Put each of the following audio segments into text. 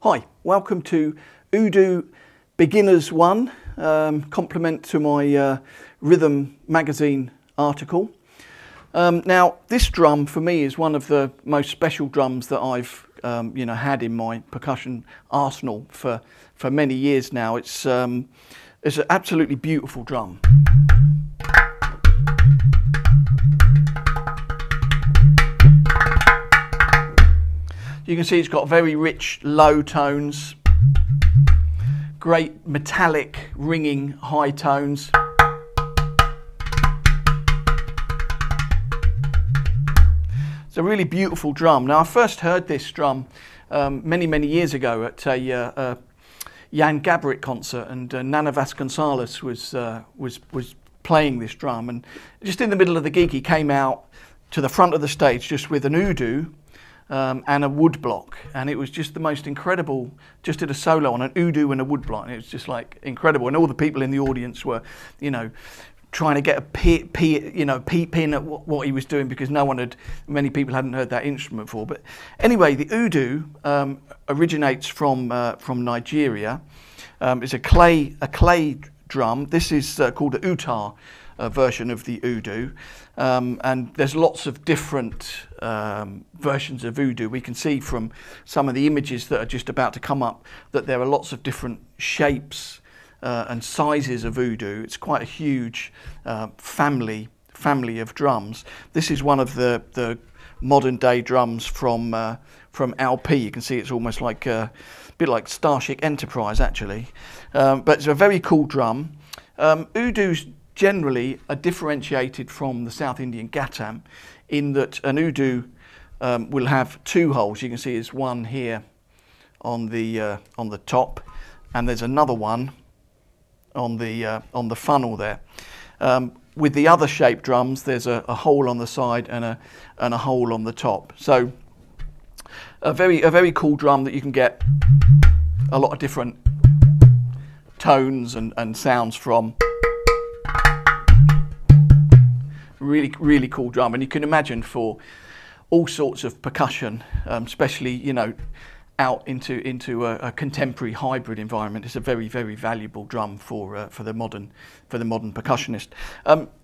Hi, welcome to UDU Beginners 1, complement to my Rhythm magazine article. Now this drum for me is one of the most special drums that I've had in my percussion arsenal for many years now. It's an absolutely beautiful drum. You can see it's got very rich low tones, great metallic ringing high tones. It's a really beautiful drum. Now I first heard this drum many years ago at a Jan Gabrick concert, and Nana Vasconcelos was playing this drum, and just in the middle of the gig he came out to the front of the stage just with an UDU and a wood block, and it was just the most incredible. Just did a solo on an UDU and a wood block, and it was just like incredible. And all the people in the audience were, trying to get a peep in at what he was doing, because many people hadn't heard that instrument before. But anyway, the UDU originates from Nigeria. It's a clay drum. This is called a utar version of the UDU, and there's lots of different versions of UDU. We can see from some of the images that are just about to come up that there are lots of different shapes and sizes of UDU. It's quite a huge family of drums. This is one of the modern day drums from LP. You can see it's almost like a bit like Starship Enterprise actually, but it's a very cool drum. UDUs generally are differentiated from the South Indian Ghatam in that an UDU will have two holes. You can see there's one here on the top, and there's another one on the funnel there. With the other shaped drums, there's a hole on the side and a hole on the top. So a very cool drum that you can get a lot of different tones and sounds from. Really cool drum, and you can imagine for all sorts of percussion, especially out into a contemporary hybrid environment. It's a very valuable drum for the modern percussionist.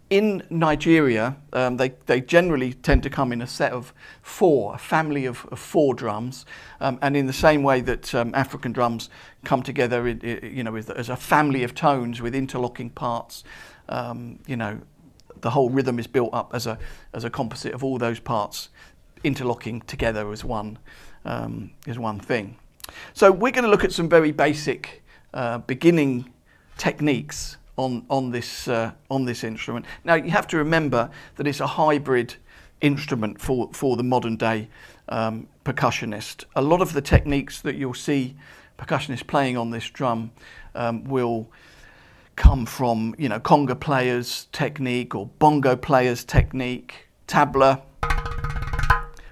In Nigeria, they generally tend to come in a set of four, a family of four drums, and in the same way that African drums come together, as a family of tones with interlocking parts. The whole rhythm is built up as a composite of all those parts interlocking together as one thing. So we're going to look at some very basic beginning techniques on this instrument. Now you have to remember that it's a hybrid instrument for the modern day percussionist. A lot of the techniques that you'll see percussionists playing on this drum will come from conga players' technique or bongo players' technique, tabla,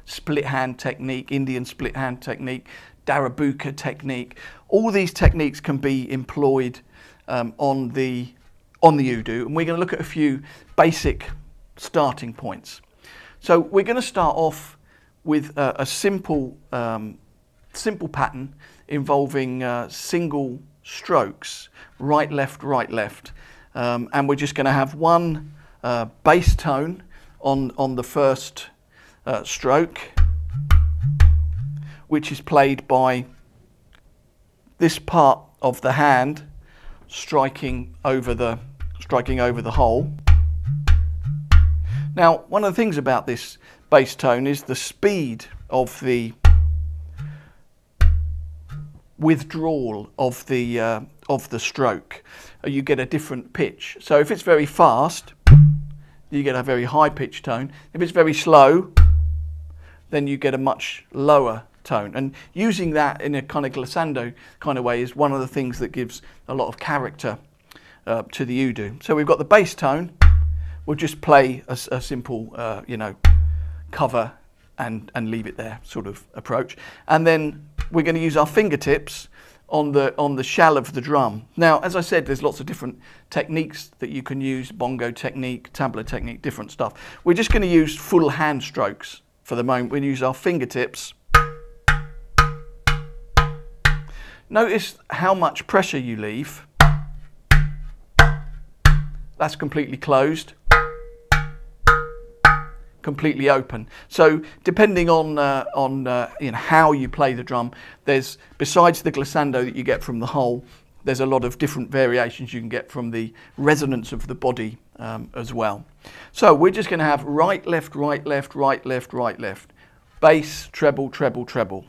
split hand technique, Indian split hand technique, darabuka technique. All these techniques can be employed on the UDU, and we're going to look at a few basic starting points. So we're going to start off with a simple pattern involving single strokes, right left, and we're just going to have one bass tone on the first stroke, which is played by this part of the hand striking over the hole. Now, one of the things about this bass tone is the speed of the withdrawal of the stroke. You get a different pitch. So if it's very fast, you get a very high pitch tone. If it's very slow, then you get a much lower tone. And using that in a kind of glissando kind of way is one of the things that gives a lot of character to the UDU. So we've got the bass tone. We'll just play a simple, cover and leave it there sort of approach. And then we're going to use our fingertips on the shell of the drum. Now, as I said, there's lots of different techniques that you can use: bongo technique, tabla technique, different stuff. We're just going to use full hand strokes for the moment. We'll use our fingertips Notice how much pressure you leave. That's completely closed, completely open. So depending on how you play the drum, there's, besides the glissando that you get from the hole, there's a lot of different variations you can get from the resonance of the body as well. So we're just going to have right, left, right, left, right, left, right, left. Bass, treble, treble, treble.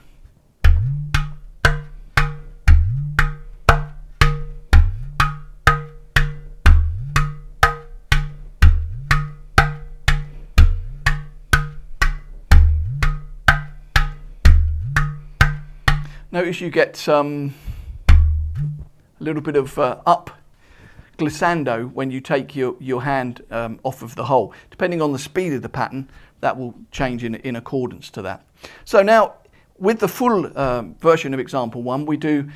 Notice you get a little bit of up glissando when you take your hand off of the hole. Depending on the speed of the pattern, that will change in accordance to that. So now, with the full version of example 1, we do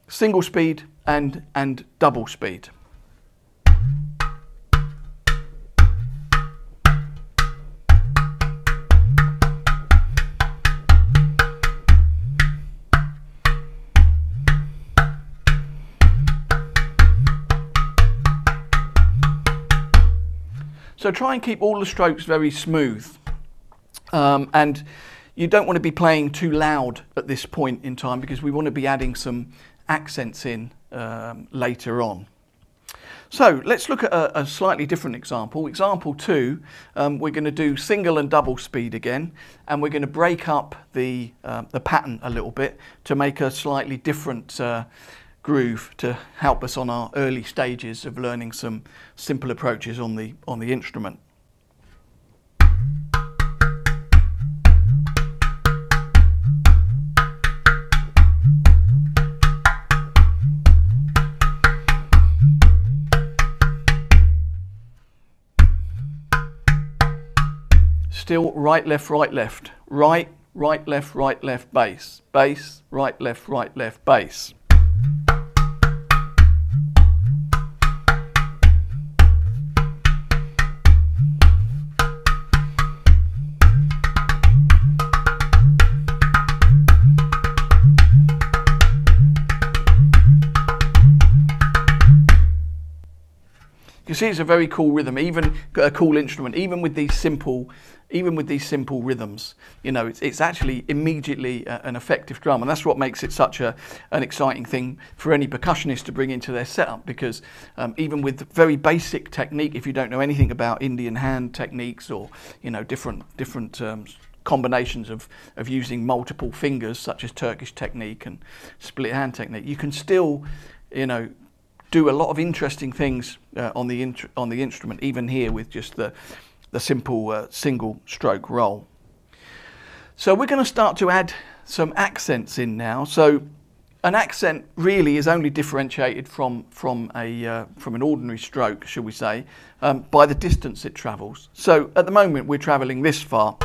single speed and double speed. So try and keep all the strokes very smooth, and you don't want to be playing too loud at this point in time because we want to be adding some accents in later on. So let's look at a slightly different example. Example 2, we're going to do single and double speed again, and we're going to break up the pattern a little bit to make a slightly different groove to help us on our early stages of learning some simple approaches on the instrument. Still right, left, right, left. Right, right, left, bass. Bass, right, left, bass. You see, it's a very cool rhythm, even a cool instrument, even with these simple rhythms. You know, it's actually immediately an effective drum, and that's what makes it such an exciting thing for any percussionist to bring into their setup. Because even with very basic technique, if you don't know anything about Indian hand techniques or different combinations of using multiple fingers, such as Turkish technique and split hand technique, you can still do a lot of interesting things on the instrument, even here with just the simple single stroke roll. So we're going to start to add some accents in now. So an accent really is only differentiated from an ordinary stroke, shall we say, by the distance it travels. So at the moment we're travelling this far.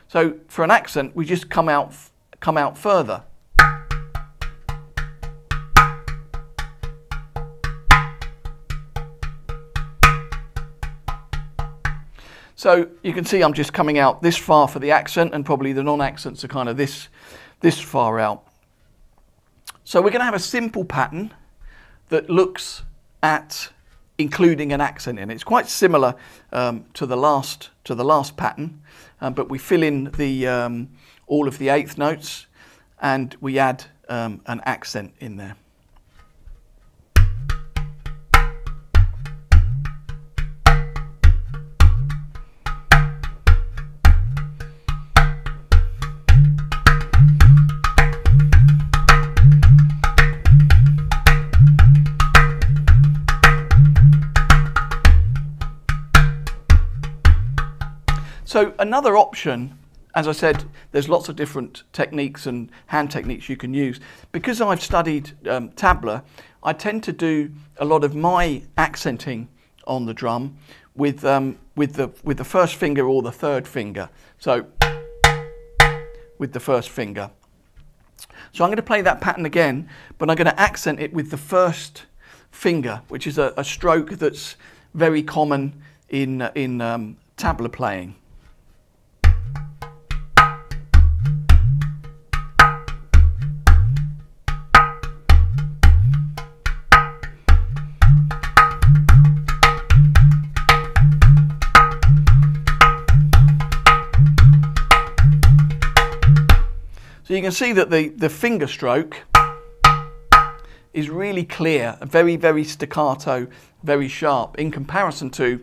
So for an accent we just come out further. So you can see I'm just coming out this far for the accent, and probably the non-accents are kind of this far out. So we're going to have a simple pattern that looks at including an accent in it. It's quite similar to the last pattern, but we fill in all of the eighth notes and we add an accent in there. So another option, as I said, there's lots of different techniques and hand techniques you can use. Because I've studied tabla, I tend to do a lot of my accenting on the drum with the first finger or the third finger. So with the first finger. So I'm going to play that pattern again, but I'm going to accent it with the first finger, which is a stroke that's very common in tabla playing. So you can see that the finger stroke is really clear, very, very staccato, very sharp in comparison to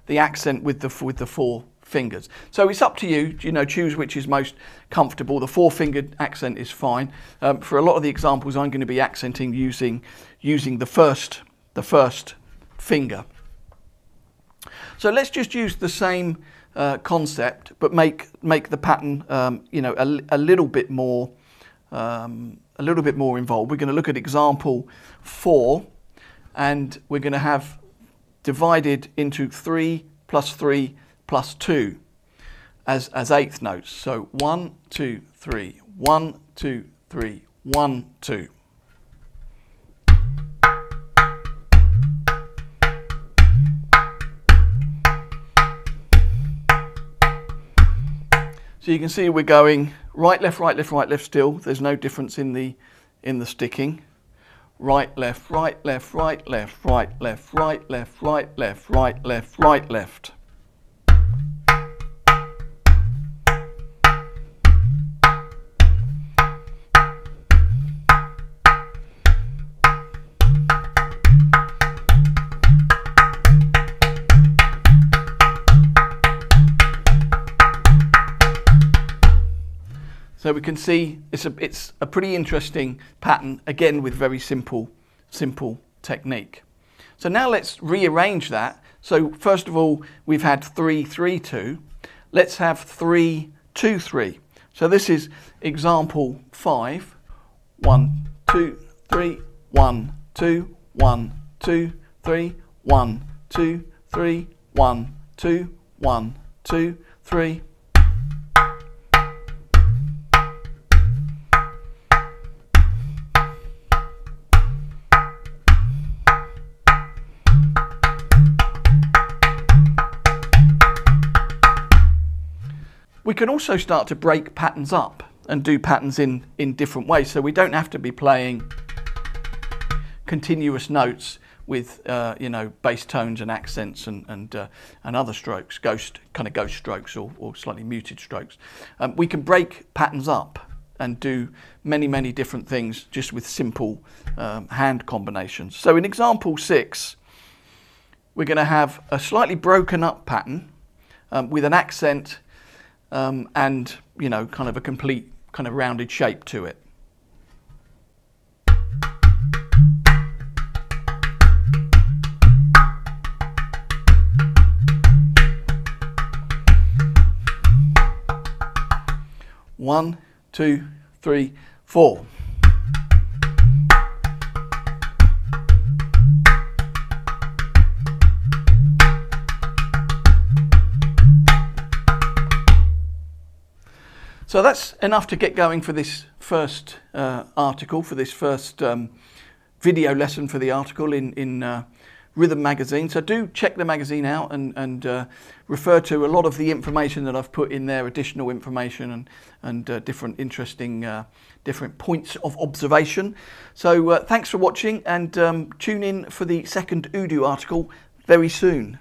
the accent with the four fingers. So it's up to you, choose which is most comfortable. The 4-fingered accent is fine. For a lot of the examples, I'm going to be accenting using the first finger. So let's just use the same concept, but make the pattern, a little bit more involved. We're going to look at example 4, and we're going to have divided into 3 plus 3 plus 2 as 1/8 notes. So 1, 2, 3, 1, 2, 3, 1, 2. So you can see we're going right, left, right, left, right, left still. There's no difference in the sticking. Right, left, right, left, right, left, right, left, right, left, right, left, right, left, right, left. So we can see it's a pretty interesting pattern, again with very simple technique. So now let's rearrange that. So first of all, we've had 3, 3, 2. Let's have 3, 2, 3. So this is example 5. 1, 2, 3, 1, 2, 1, 2, 3, 1, 2, 3, 1, 2, 1, 2, 3. We can also start to break patterns up and do patterns in different ways. So we don't have to be playing continuous notes with bass tones and accents and other strokes, ghost strokes or slightly muted strokes. We can break patterns up and do many different things just with simple hand combinations. So in example 6, we're going to have a slightly broken up pattern with an accent and kind of a complete kind of rounded shape to it. One, 2, 3, 4. So that's enough to get going for this first article, for this first video lesson for the article in Rhythm magazine. So do check the magazine out and refer to a lot of the information that I've put in there, additional information and different interesting different points of observation. So thanks for watching, and tune in for the second UDU article very soon.